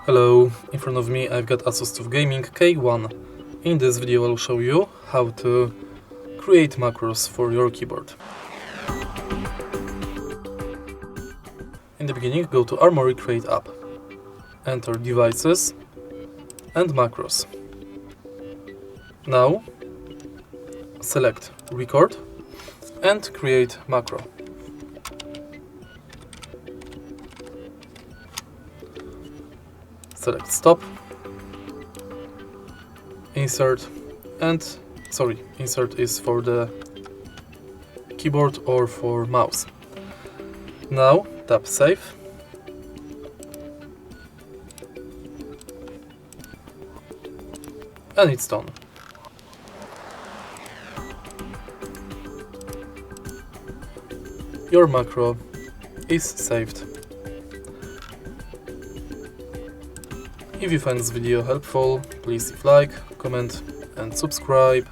Hello, in front of me I've got ASUS TUF Gaming K1. In this video I'll show you how to create macros for your keyboard. In the beginning go to Armory Create app, enter devices and macros. Now select record and create macro. Select stop, insert, insert is for the keyboard or for mouse. Now tap save and it's done. Your macro is saved. If you find this video helpful, please leave like, comment and subscribe.